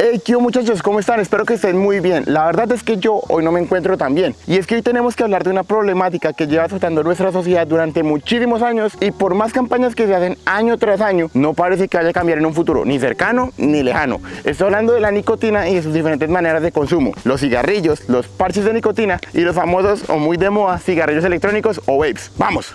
Hey, ¿qué hubo, muchachos? ¿Cómo están? Espero que estén muy bien. La verdad es que yo hoy no me encuentro tan bien. Y es que hoy tenemos que hablar de una problemática que lleva azotando nuestra sociedad durante muchísimos años y por más campañas que se hacen año tras año, no parece que vaya a cambiar en un futuro ni cercano ni lejano. Estoy hablando de la nicotina y de sus diferentes maneras de consumo. Los cigarrillos, los parches de nicotina y los famosos o muy de moda cigarrillos electrónicos o vapes. ¡Vamos!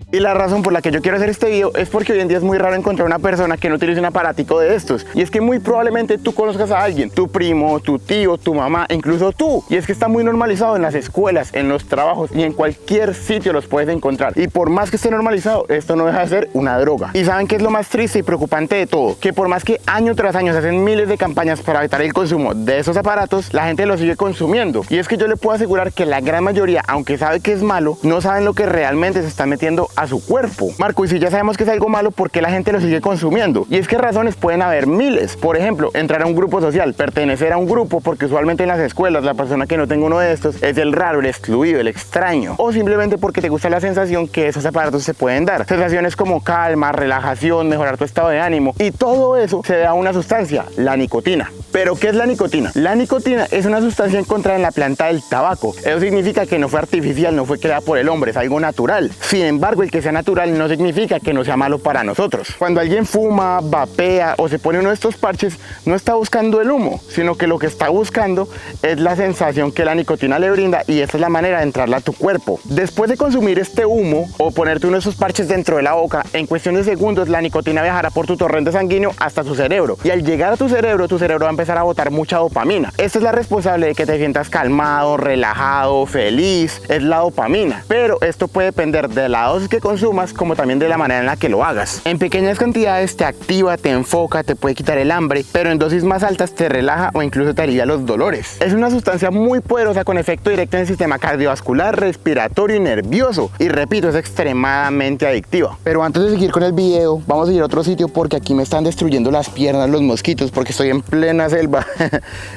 Y la razón por la que yo quiero hacer este video es porque hoy en día es muy raro encontrar una persona que no utilice un aparatico de estos. Y es que muy probablemente tú conozcas a alguien, tu primo, tu tío, tu mamá, incluso tú. Y es que está muy normalizado en las escuelas, en los trabajos y en cualquier sitio los puedes encontrar. Y por más que esté normalizado, esto no deja de ser una droga. Y ¿saben qué es lo más triste y preocupante de todo? Que por más que año tras año se hacen miles de campañas para evitar el consumo de esos aparatos, la gente lo sigue consumiendo. Y es que yo le puedo asegurar que la gran mayoría, aunque sabe que es malo, no saben lo que realmente se están metiendo a su cuerpo. Marco, y si ya sabemos que es algo malo, ¿por qué la gente lo sigue consumiendo? Y es que razones pueden haber miles. Por ejemplo, entrar a un grupo social, pertenecer a un grupo, porque usualmente en las escuelas la persona que no tenga uno de estos es el raro, el excluido, el extraño. O simplemente porque te gusta la sensación que esos aparatos se pueden dar. Sensaciones como calma, relajación, mejorar tu estado de ánimo. Y todo eso se da a una sustancia, la nicotina. ¿Pero qué es la nicotina? La nicotina es una sustancia encontrada en la planta del tabaco. Eso significa que no fue artificial, no fue creada por el hombre, es algo natural. Sin embargo, el que sea natural no significa que no sea malo para nosotros. Cuando alguien fuma, vapea o se pone uno de estos parches, no está buscando el humo, sino que lo que está buscando es la sensación que la nicotina le brinda, y esa es la manera de entrarla a tu cuerpo. Después de consumir este humo o ponerte uno de esos parches dentro de la boca, en cuestión de segundos la nicotina viajará por tu torrente sanguíneo hasta tu cerebro, y al llegar a tu cerebro va a empezar a botar mucha dopamina. Esta es la responsable de que te sientas calmado, relajado, feliz, es la dopamina. Pero esto puede depender de la dosis que consumas, como también de la manera en la que lo hagas. En pequeñas cantidades te activa, te enfoca, te puede quitar el hambre, pero en dosis más altas te relaja o incluso te alivia los dolores. Es una sustancia muy poderosa con efecto directo en el sistema cardiovascular, respiratorio y nervioso, y repito, es extremadamente adictiva. Pero antes de seguir con el video, vamos a ir a otro sitio porque aquí me están destruyendo las piernas los mosquitos porque estoy en plena selva.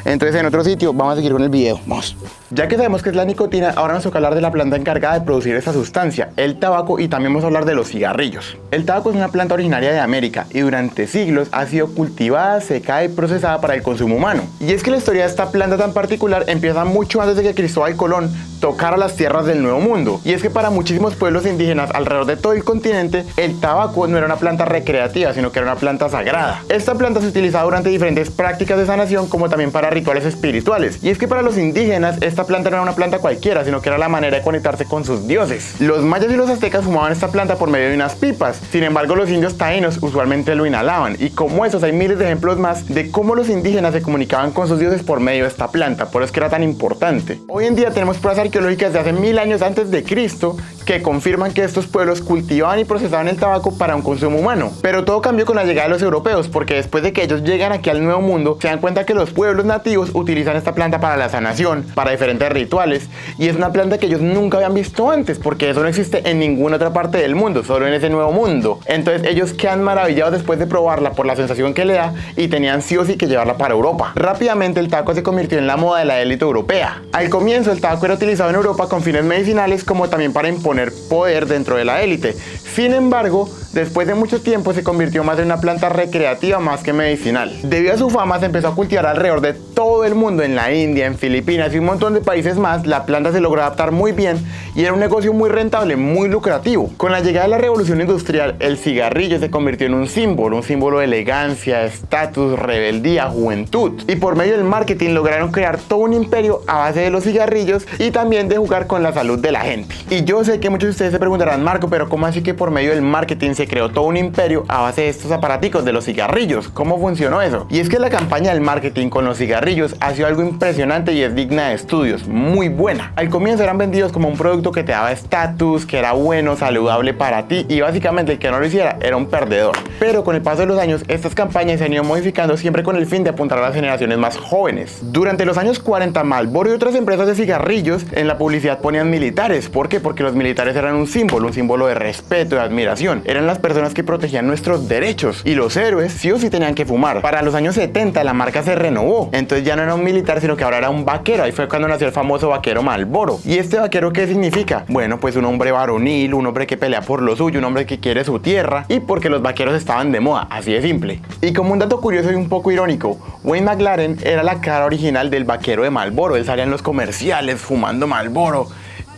Entonces en otro sitio vamos a seguir con el video. Vamos. Ya que sabemos que es la nicotina, ahora nos toca hablar de la planta encargada de producir esta sustancia, el tabaco, y también vamos a hablar de los cigarrillos. El tabaco es una planta originaria de América y durante siglos ha sido cultivada, secada y procesada para el consumo humano. Y es que la historia de esta planta tan particular empieza mucho antes de que Cristóbal Colón tocara las tierras del Nuevo Mundo. Y es que para muchísimos pueblos indígenas alrededor de todo el continente, el tabaco no era una planta recreativa, sino que era una planta sagrada. Esta planta se utilizaba durante diferentes prácticas de sanación, como también para rituales espirituales. Y es que para los indígenas, esta planta no era una planta cualquiera, sino que era la manera de conectarse con sus dioses. Los mayas y los aztecas fumaban esta planta por medio de unas pipas. Sin embargo, los indios taínos usualmente lo inhalaban. Y como esos hay miles de ejemplos más de cómo los indígenas se comunicaban con sus dioses por medio de esta planta. Por eso es que era tan importante. Hoy en día tenemos pruebas arqueológicas de hace 1000 años antes de Cristo que confirman que estos pueblos cultivaban y procesaban el tabaco para un consumo humano. Pero todo cambió con la llegada de los europeos, porque después de que ellos llegan aquí al Nuevo Mundo, se dan cuenta que los pueblos nativos utilizan esta planta para la sanación, para diferentes rituales, y es una planta que ellos nunca habían visto antes, porque eso no existe en ninguna otra parte del mundo, solo en ese Nuevo Mundo. Entonces ellos quedan maravillados después de probarla por la sensación que le da, y tenían sí o sí que llevarla para Europa. Rápidamente el tabaco se convirtió en la moda de la élite europea. Al comienzo el tabaco era utilizado en Europa con fines medicinales, como también para imponer poder dentro de la élite. Sin embargo, después de mucho tiempo se convirtió más en una planta recreativa más que medicinal. Debido a su fama se empezó a cultivar alrededor de todo el mundo, en la India, en Filipinas y un montón de países más. La planta se logró adaptar muy bien y era un negocio muy rentable, muy lucrativo. Con la llegada de la revolución industrial, el cigarrillo se convirtió en un símbolo de elegancia, estatus, rebeldía, juventud. Y por medio del marketing lograron crear todo un imperio a base de los cigarrillos y también de jugar con la salud de la gente. Y yo sé que muchos de ustedes se preguntarán: Marco, pero ¿cómo así que por medio del marketing se creó todo un imperio a base de estos aparaticos de los cigarrillos? ¿Cómo funcionó eso? Y es que la campaña del marketing con los cigarrillos ha sido algo impresionante y es digna de estudios, muy buena. Al comienzo eran vendidos como un producto que te daba estatus, que era bueno, saludable para ti, y básicamente el que no lo hiciera era un perdedor. Pero con el paso de los años, estas campañas se han ido modificando siempre con el fin de apuntar a las generaciones más jóvenes. Durante los años 40, Marlboro y otras empresas de cigarrillos en la publicidad ponían militares. ¿Por qué? Porque los militares eran un símbolo de respeto, de admiración. Eran las personas que protegían nuestros derechos y los héroes sí o sí tenían que fumar. Para los años 70 la marca se renovó, entonces ya no era un militar sino que ahora era un vaquero. Ahí fue cuando nació el famoso vaquero Marlboro. ¿Y este vaquero qué significa? Bueno, pues un hombre varonil, un hombre que pelea por lo suyo, un hombre que quiere su tierra y porque los vaqueros estaban de moda, así de simple. Y como un dato curioso y un poco irónico, Wayne McLaren era la cara original del vaquero de Marlboro. Él salía en los comerciales fumando Marlboro.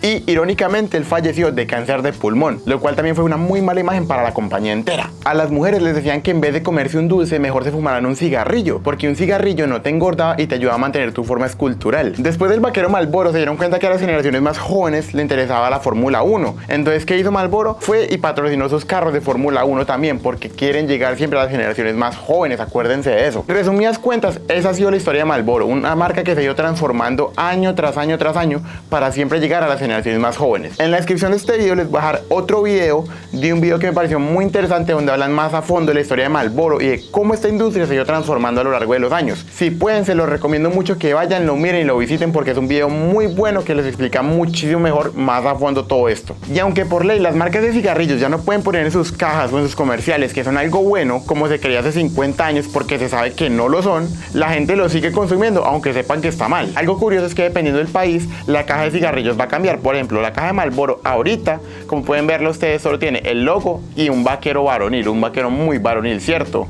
Y irónicamente él falleció de cáncer de pulmón, lo cual también fue una muy mala imagen para la compañía entera. A las mujeres les decían que en vez de comerse un dulce mejor se fumaran un cigarrillo, porque un cigarrillo no te engorda y te ayuda a mantener tu forma escultural. Después del vaquero Marlboro se dieron cuenta que a las generaciones más jóvenes le interesaba la Fórmula 1. Entonces, ¿qué hizo Marlboro? Fue y patrocinó sus carros de Fórmula 1 también, porque quieren llegar siempre a las generaciones más jóvenes, acuérdense de eso. Resumidas cuentas, esa ha sido la historia de Marlboro, una marca que se ha ido transformando año tras año tras año para siempre llegar a las generaciones más jóvenes. En la descripción de este video les voy a dejar otro video de un video que me pareció muy interesante donde hablan más a fondo de la historia de Marlboro y de cómo esta industria se ha ido transformando a lo largo de los años. Si pueden, se los recomiendo mucho que vayan, lo miren y lo visiten porque es un video muy bueno que les explica muchísimo mejor, más a fondo todo esto. Y aunque por ley las marcas de cigarrillos ya no pueden poner en sus cajas o en sus comerciales que son algo bueno, como se creía hace 50 años porque se sabe que no lo son, la gente lo sigue consumiendo aunque sepan que está mal. Algo curioso es que dependiendo del país, la caja de cigarrillos va a cambiar. Por ejemplo, la caja de Marlboro ahorita, como pueden verlo ustedes, solo tiene el logo y un vaquero varonil, un vaquero muy varonil, ¿cierto?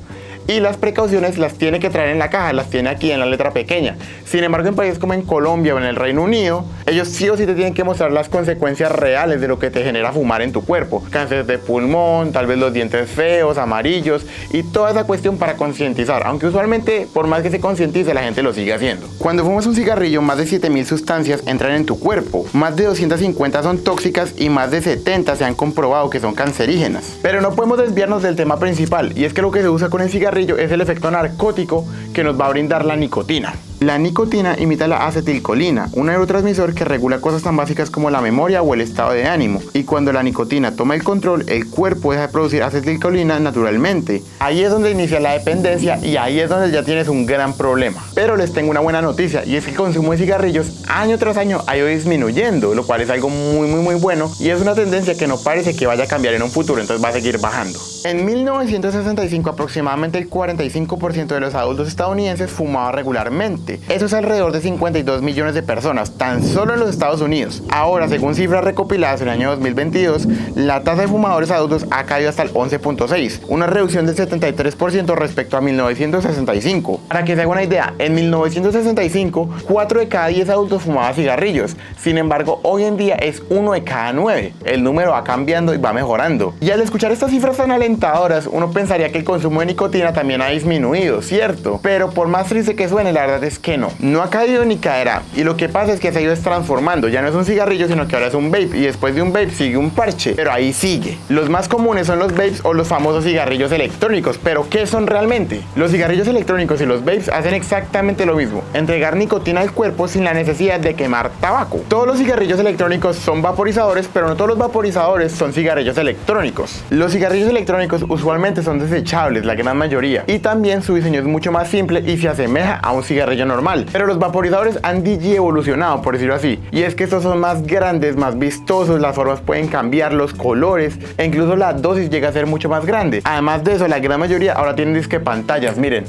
Y las precauciones las tiene que traer en la caja, las tiene aquí en la letra pequeña. Sin embargo, en países como en Colombia o en el Reino Unido, ellos sí o sí te tienen que mostrar las consecuencias reales de lo que te genera fumar en tu cuerpo. Cáncer de pulmón, tal vez los dientes feos, amarillos y toda esa cuestión para concientizar. Aunque usualmente, por más que se concientice, la gente lo sigue haciendo. Cuando fumas un cigarrillo, más de 7000 sustancias entran en tu cuerpo. Más de 250 son tóxicas y más de 70 se han comprobado que son cancerígenas. Pero no podemos desviarnos del tema principal, y es que lo que se usa con el cigarrillo es el efecto narcótico que nos va a brindar la nicotina. La nicotina imita la acetilcolina, un neurotransmisor que regula cosas tan básicas como la memoria o el estado de ánimo. Y cuando la nicotina toma el control, el cuerpo deja de producir acetilcolina naturalmente. Ahí es donde inicia la dependencia y ahí es donde ya tienes un gran problema. Pero les tengo una buena noticia, y es que el consumo de cigarrillos año tras año ha ido disminuyendo, lo cual es algo muy bueno, y es una tendencia que no parece que vaya a cambiar en un futuro, entonces va a seguir bajando. En 1965 aproximadamente el 45% de los adultos estadounidenses fumaba regularmente. Eso es alrededor de 52 millones de personas, tan solo en los Estados Unidos. Ahora, según cifras recopiladas en el año 2022, la tasa de fumadores adultos ha caído hasta el 11.6, una reducción del 73% respecto a 1965. Para que se haga una idea, en 1965, 4 de cada 10 adultos fumaban cigarrillos. Sin embargo, hoy en día es 1 de cada 9. El número va cambiando y va mejorando. Y al escuchar estas cifras tan alentadoras, uno pensaría que el consumo de nicotina también ha disminuido, ¿cierto? Pero por más triste que suene, la verdad es que no ha caído ni caerá. Y lo que pasa es que se ha ido transformando. Ya no es un cigarrillo, sino que ahora es un vape. Y después de un vape sigue un parche. Pero ahí sigue. Los más comunes son los vapes o los famosos cigarrillos electrónicos. ¿Pero qué son realmente? Los cigarrillos electrónicos y los vapes hacen exactamente lo mismo: entregar nicotina al cuerpo sin la necesidad de quemar tabaco. Todos los cigarrillos electrónicos son vaporizadores, pero no todos los vaporizadores son cigarrillos electrónicos. Los cigarrillos electrónicos usualmente son desechables, la gran mayoría. Y también su diseño es mucho más simple y se asemeja a un cigarrillo normal. Pero los vaporizadores han evolucionado, por decirlo así, y es que estos son más grandes, más vistosos, las formas pueden cambiar, los colores e incluso la dosis llega a ser mucho más grande. Además de eso, la gran mayoría ahora tienen disque pantallas, miren.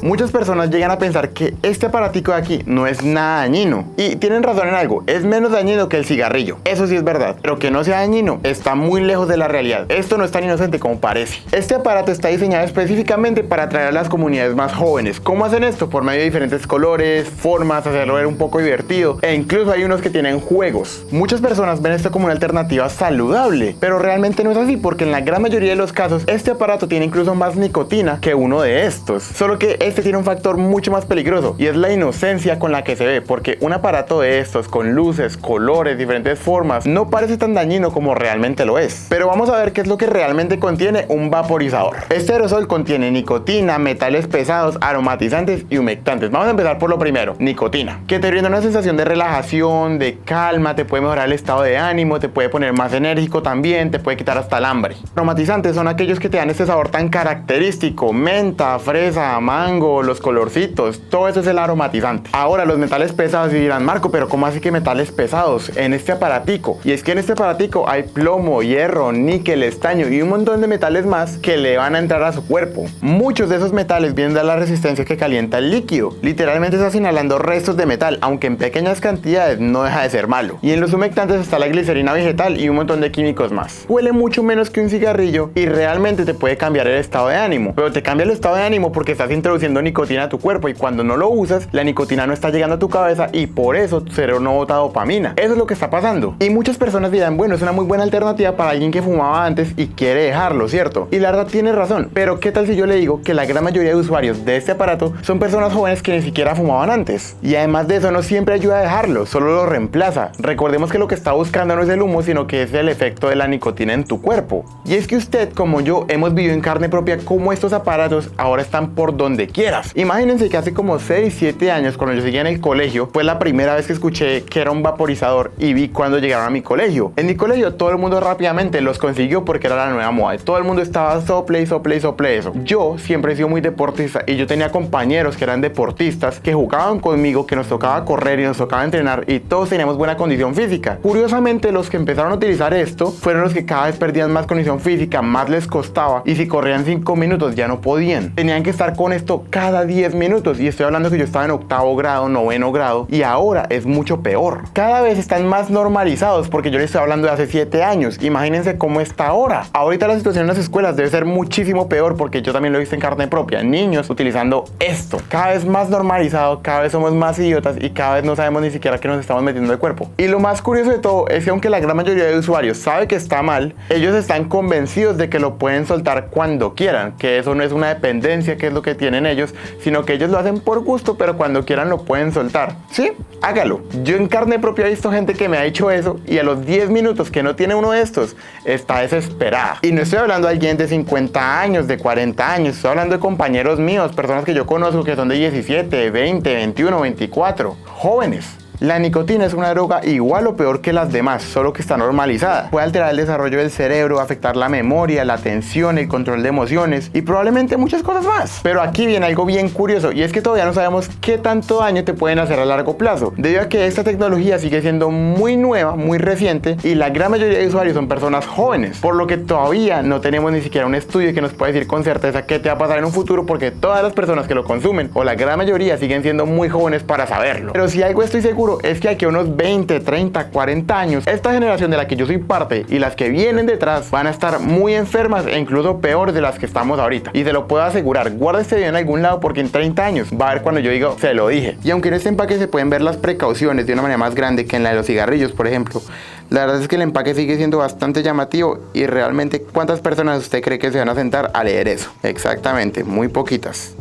Muchas personas llegan a pensar que este aparatico de aquí no es nada dañino, y tienen razón en algo: es menos dañino que el cigarrillo. Eso sí es verdad, pero que no sea dañino está muy lejos de la realidad. Esto no es tan inocente como parece. Este aparato está diseñado específicamente para atraer a las comunidades más jóvenes. ¿Cómo hacen esto? Por medio de diferentes colores, formas, hacerlo ver un poco divertido, e incluso hay unos que tienen juegos. Muchas personas ven esto como una alternativa saludable, pero realmente no es así, porque en la gran mayoría de los casos este aparato tiene incluso más nicotina que uno de estos. Solo que este tiene un factor mucho más peligroso, y es la inocencia con la que se ve, porque un aparato de estos con luces, colores, diferentes formas no parece tan dañino como realmente lo es. Pero vamos a ver qué es lo que realmente contiene un vaporizador. Este aerosol contiene nicotina, metales pesados, aromatizantes y humectantes. Vamos a empezar por lo primero: nicotina, que te brinda una sensación de relajación, de calma, te puede mejorar el estado de ánimo, te puede poner más enérgico también, te puede quitar hasta el hambre. Aromatizantes son aquellos que te dan este sabor tan característico: menta, fresa, mango, mango, los colorcitos, todo eso es el aromatizante. Ahora los metales pesados, y dirán, Marco, pero ¿cómo así que metales pesados en este aparatico? Y es que en este aparatico hay plomo, hierro, níquel, estaño y un montón de metales más que le van a entrar a su cuerpo. Muchos de esos metales vienen de la resistencia que calienta el líquido. Literalmente estás inhalando restos de metal, aunque en pequeñas cantidades no deja de ser malo. Y en los humectantes está la glicerina vegetal y un montón de químicos más. Huele mucho menos que un cigarrillo y realmente te puede cambiar el estado de ánimo, pero te cambia el estado de ánimo porque estás introduciendo nicotina a tu cuerpo y cuando no lo usas, la nicotina no está llegando a tu cabeza y por eso tu cerebro no bota dopamina. Eso es lo que está pasando. Y muchas personas dirán, bueno, es una muy buena alternativa para alguien que fumaba antes y quiere dejarlo, ¿cierto? Y la verdad tiene razón, pero ¿qué tal si yo le digo que la gran mayoría de usuarios de este aparato son personas jóvenes que ni siquiera fumaban antes? Y además de eso no siempre ayuda a dejarlo, solo lo reemplaza. Recordemos que lo que está buscando no es el humo, sino que es el efecto de la nicotina en tu cuerpo. Y es que usted, como yo, hemos vivido en carne propia cómo estos aparatos ahora están por donde quieras. Imagínense que hace como 6, 7 años, cuando yo seguía en el colegio, fue la primera vez que escuché que era un vaporizador y vi cuando llegaron a mi colegio. En mi colegio todo el mundo rápidamente los consiguió porque era la nueva moda. Todo el mundo estaba sople y sople y sople eso. Yo siempre he sido muy deportista y yo tenía compañeros que eran deportistas que jugaban conmigo, que nos tocaba correr y nos tocaba entrenar y todos teníamos buena condición física. Curiosamente, los que empezaron a utilizar esto fueron los que cada vez perdían más condición física, más les costaba y si corrían 5 minutos ya no podían. Tenían que estar con esto cada 10 minutos y estoy hablando que yo estaba en 8º grado, 9º grado y ahora es mucho peor. Cada vez están más normalizados porque yo les estoy hablando de hace 7 años. Imagínense cómo está ahora. Ahorita la situación en las escuelas debe ser muchísimo peor porque yo también lo he visto en carne propia. Niños utilizando esto. Cada vez más normalizado, cada vez somos más idiotas y cada vez no sabemos ni siquiera qué nos estamos metiendo de cuerpo. Y lo más curioso de todo es que aunque la gran mayoría de usuarios sabe que está mal, ellos están convencidos de que lo pueden soltar cuando quieran, que eso no es una dependencia, que es lo que tienen ellos, sino que ellos lo hacen por gusto, pero cuando quieran lo pueden soltar. Sí, hágalo. Yo en carne propia he visto gente que me ha dicho eso y a los 10 minutos que no tiene uno de estos, está desesperada. Y no estoy hablando de alguien de 50 años, de 40 años, estoy hablando de compañeros míos, personas que yo conozco que son de 17, 20, 21, 24, jóvenes. La nicotina es una droga igual o peor que las demás, solo que está normalizada. Puede alterar el desarrollo del cerebro, afectar la memoria, la atención, el control de emociones y probablemente muchas cosas más. Pero aquí viene algo bien curioso y es que todavía no sabemos qué tanto daño te pueden hacer a largo plazo, debido a que esta tecnología sigue siendo muy nueva, muy reciente y la gran mayoría de usuarios son personas jóvenes, por lo que todavía no tenemos ni siquiera un estudio que nos pueda decir con certeza qué te va a pasar en un futuro porque todas las personas que lo consumen o la gran mayoría siguen siendo muy jóvenes para saberlo. Pero si algo estoy seguro es que aquí a unos 20, 30, 40 años, esta generación de la que yo soy parte y las que vienen detrás van a estar muy enfermas e incluso peores de las que estamos ahorita. Y se lo puedo asegurar, guarda este video en algún lado porque en 30 años va a ver cuando yo digo, se lo dije. Y aunque en este empaque se pueden ver las precauciones de una manera más grande que en la de los cigarrillos, por ejemplo, la verdad es que el empaque sigue siendo bastante llamativo y realmente, ¿cuántas personas usted cree que se van a sentar a leer eso? Exactamente, muy poquitas.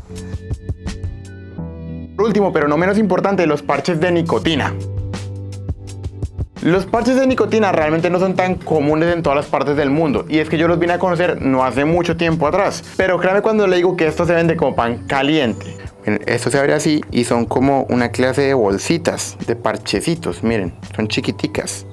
Por último, pero no menos importante, los parches de nicotina. Los parches de nicotina realmente no son tan comunes en todas las partes del mundo y es que yo los vine a conocer no hace mucho tiempo atrás, pero créame cuando le digo que esto se vende como pan caliente. Miren, esto se abre así y son como una clase de bolsitas, de parchecitos, miren, son chiquiticas.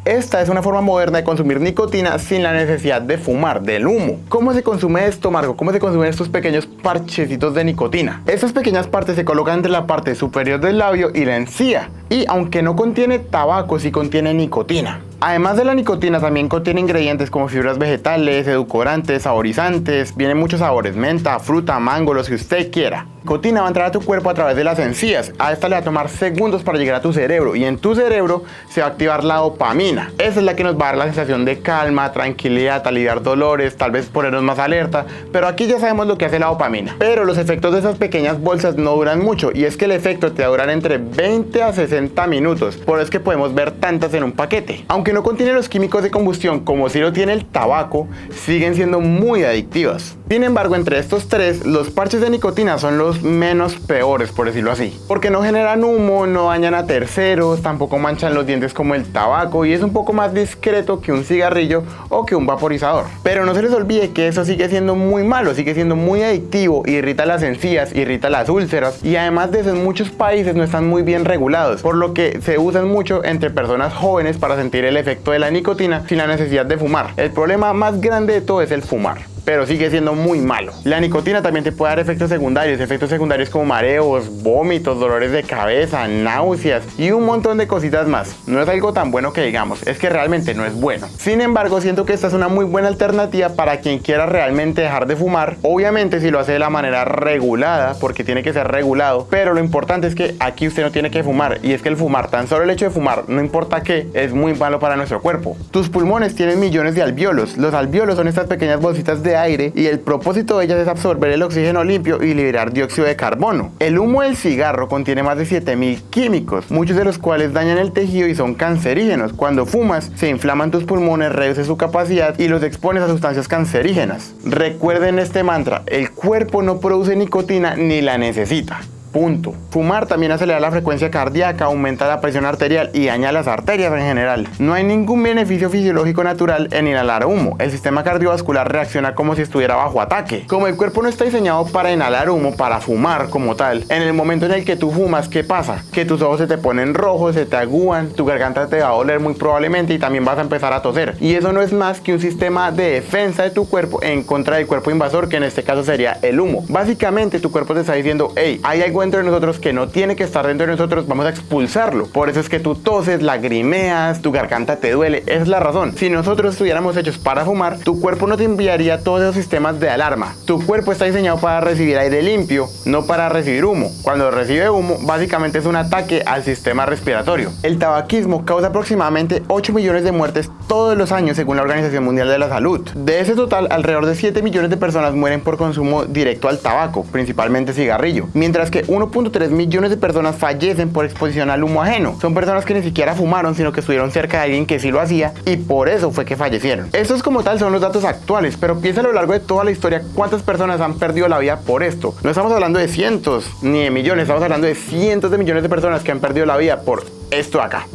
Esta es una forma moderna de consumir nicotina sin la necesidad de fumar, del humo. ¿Cómo se consume esto, Marco? ¿Cómo se consumen estos pequeños parchecitos de nicotina? Estas pequeñas partes se colocan entre la parte superior del labio y la encía. Y aunque no contiene tabaco, sí contiene nicotina. Además de la nicotina, también contiene ingredientes como fibras vegetales, edulcorantes, saborizantes, vienen muchos sabores, menta, fruta, mango, los que usted quiera. Nicotina va a entrar a tu cuerpo a través de las encías. A esta le va a tomar segundos para llegar a tu cerebro y en tu cerebro se va a activar la dopamina. Esa es la que nos va a dar la sensación de calma, tranquilidad, aliviar dolores, tal vez ponernos más alerta, pero aquí ya sabemos lo que hace la dopamina. Pero los efectos de esas pequeñas bolsas no duran mucho y es que el efecto te va a durar entre 20 a 60 minutos, por eso es que podemos ver tantas en un paquete. Aunque no contiene los químicos de combustión como si lo tiene el tabaco, siguen siendo muy adictivas. Sin embargo, entre estos tres, los parches de nicotina son los menos peores, por decirlo así, porque no generan humo, no dañan a terceros, tampoco manchan los dientes como el tabaco y es un poco más discreto que un cigarrillo o que un vaporizador. Pero no se les olvide que eso sigue siendo muy malo, sigue siendo muy adictivo, irrita las encías, irrita las úlceras y además de eso en muchos países no están muy bien regulados, por lo que se usan mucho entre personas jóvenes para sentir el efecto de la nicotina sin la necesidad de fumar. El problema más grande de todo es el fumar. pero sigue siendo muy malo. La nicotina también te puede dar efectos secundarios como mareos, vómitos, dolores de cabeza, náuseas y un montón de cositas más. No es algo tan bueno que digamos, es que realmente no es bueno. Sin embargo, siento que esta es una muy buena alternativa para quien quiera realmente dejar de fumar. Obviamente si lo hace de la manera regulada, porque tiene que ser regulado, pero lo importante es que aquí usted no tiene que fumar, y es que el fumar, tan solo el hecho de fumar, no importa qué, es muy malo para nuestro cuerpo. Tus pulmones tienen millones de alvéolos. Los alvéolos son estas pequeñas bolsitas de aire y el propósito de ellas es absorber el oxígeno limpio y liberar dióxido de carbono. El humo del cigarro contiene más de 7000 químicos, muchos de los cuales dañan el tejido y son cancerígenos. Cuando fumas, se inflaman tus pulmones, reduce su capacidad y los expones a sustancias cancerígenas. Recuerden este mantra: el cuerpo no produce nicotina ni la necesita. Punto. Fumar también acelera la frecuencia cardíaca, aumenta la presión arterial y daña las arterias en general. No hay ningún beneficio fisiológico natural en inhalar humo. El sistema cardiovascular reacciona como si estuviera bajo ataque. Como el cuerpo no está diseñado para inhalar humo, para fumar como tal, en el momento en el que tú fumas, ¿qué pasa? Que tus ojos se te ponen rojos, se te agúan, tu garganta te va a doler muy probablemente y también vas a empezar a toser. Y eso no es más que un sistema de defensa de tu cuerpo en contra del cuerpo invasor, que en este caso sería el humo. Básicamente tu cuerpo te está diciendo: hey, hay algo dentro de nosotros que no tiene que estar dentro de nosotros, vamos a expulsarlo. Por eso es que tú toses, lagrimeas, tu garganta te duele. Esa es la razón. Si nosotros estuviéramos hechos para fumar, tu cuerpo no te enviaría todos esos sistemas de alarma. Tu cuerpo está diseñado para recibir aire limpio, no para recibir humo. Cuando recibe humo, básicamente es un ataque al sistema respiratorio. El tabaquismo causa aproximadamente 8 millones de muertes todos los años según la Organización Mundial de la Salud. De ese total, alrededor de 7 millones de personas mueren por consumo directo al tabaco, principalmente cigarrillo, mientras que 1.3 millones de personas fallecen por exposición al humo ajeno. Son personas que ni siquiera fumaron, sino que estuvieron cerca de alguien que sí lo hacía y por eso fue que fallecieron. Estos como tal son los datos actuales, pero piensa a lo largo de toda la historia cuántas personas han perdido la vida por esto. No estamos hablando de cientos ni de millones, estamos hablando de cientos de millones de personas que han perdido la vida por esto de acá.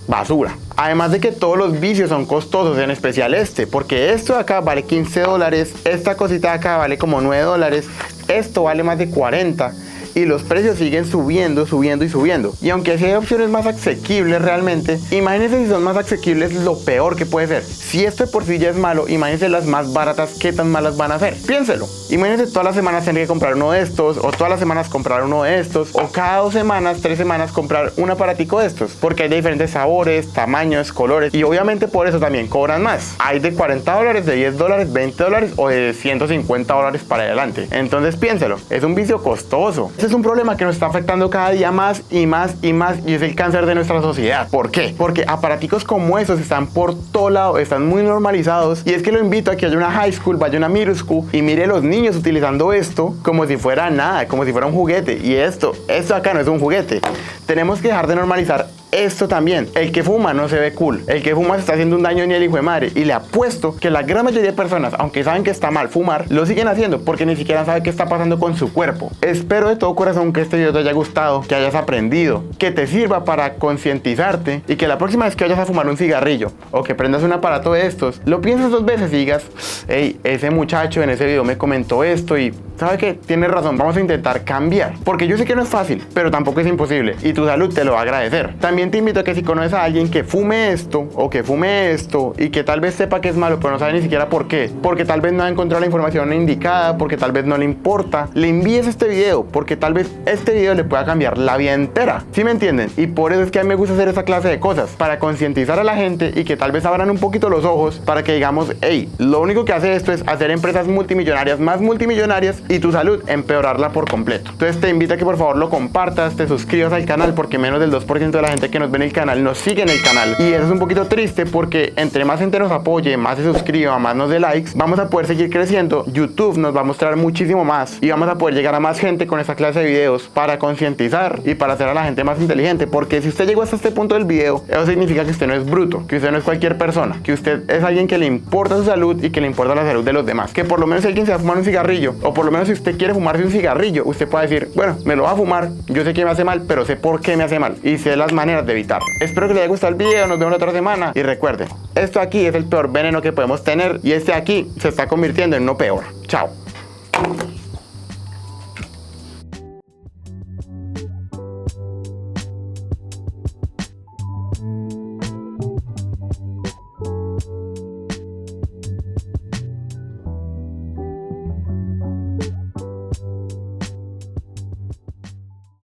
Basura. Además de que todos los vicios son costosos, en especial este, porque esto de acá vale $15, esta cosita de acá vale como $9, esto vale más de 40. Y los precios siguen subiendo y subiendo. Y aunque sí hay opciones más asequibles realmente, imagínense si son más asequibles lo peor que puede ser. Si esto de por sí ya es malo, imagínense las más baratas, qué tan malas van a ser. Piénselo. Imagínense todas las semanas tener que comprar uno de estos, o todas las semanas comprar uno de estos, o cada 2 semanas, 3 semanas comprar un aparatico de estos. Porque hay de diferentes sabores, tamaños, colores, y obviamente por eso también cobran más. Hay de $40, de $10, $20 o de $150 para adelante. Entonces piénselo, es un vicio costoso. Es un problema que nos está afectando cada día más y más y más, y es el cáncer de nuestra sociedad. ¿Por qué? Porque aparaticos como esos están por todo lado, están muy normalizados, y es que lo invito a que haya una high school, vaya a una middle school y mire a los niños utilizando esto como si fuera nada, como si fuera un juguete. Y esto acá no es un juguete. Tenemos que dejar de normalizar esto también. El que fuma no se ve cool. El que fuma se está haciendo un daño ni el hijo de madre. Y le apuesto que la gran mayoría de personas, aunque saben que está mal fumar, lo siguen haciendo porque ni siquiera saben qué está pasando con su cuerpo. Espero de todo corazón que este video te haya gustado, que hayas aprendido, que te sirva para concientizarte y que la próxima vez que vayas a fumar un cigarrillo o que prendas un aparato de estos, lo pienses 2 veces y digas: hey, ese muchacho en ese video me comentó esto y ¿sabe qué? Tienes razón, vamos a intentar cambiar. Porque yo sé que no es fácil, pero tampoco es imposible y tu salud te lo va a agradecer. También te invito a que si conoces a alguien que fume esto o que fume esto y que tal vez sepa que es malo, pero no sabe ni siquiera por qué, porque tal vez no ha encontrado la información indicada, porque tal vez no le importa, le envíes este video, porque tal vez este video le pueda cambiar la vida entera. ¿Sí me entienden? Y por eso es que a mí me gusta hacer esta clase de cosas, para concientizar a la gente y que tal vez abran un poquito los ojos para que digamos: hey, lo único que hace esto es hacer empresas multimillonarias más multimillonarias y tu salud empeorarla por completo. Entonces te invito a que por favor lo compartas, te suscribas al canal, porque menos del 2% de la gente que nos ve en el canal nos sigue en el canal, y eso es un poquito triste porque entre más gente nos apoye, más se suscriba, más nos dé likes, vamos a poder seguir creciendo. YouTube nos va a mostrar muchísimo más y vamos a poder llegar a más gente con esta clase de videos para concientizar y para hacer a la gente más inteligente. Porque si usted llegó hasta este punto del video, eso significa que usted no es bruto, que usted no es cualquier persona, que usted es alguien que le importa su salud y que le importa la salud de los demás. Que por lo menos si alguien se va a fumar un cigarrillo, o por lo menos si usted quiere fumarse un cigarrillo, usted puede decir: bueno, me lo va a fumar, yo sé que me hace mal, pero sé por qué me hace mal y sé las maneras de evitarlo. Espero que les haya gustado el video, nos vemos la otra semana y recuerden, esto aquí es el peor veneno que podemos tener y este aquí se está convirtiendo en uno peor. Chao.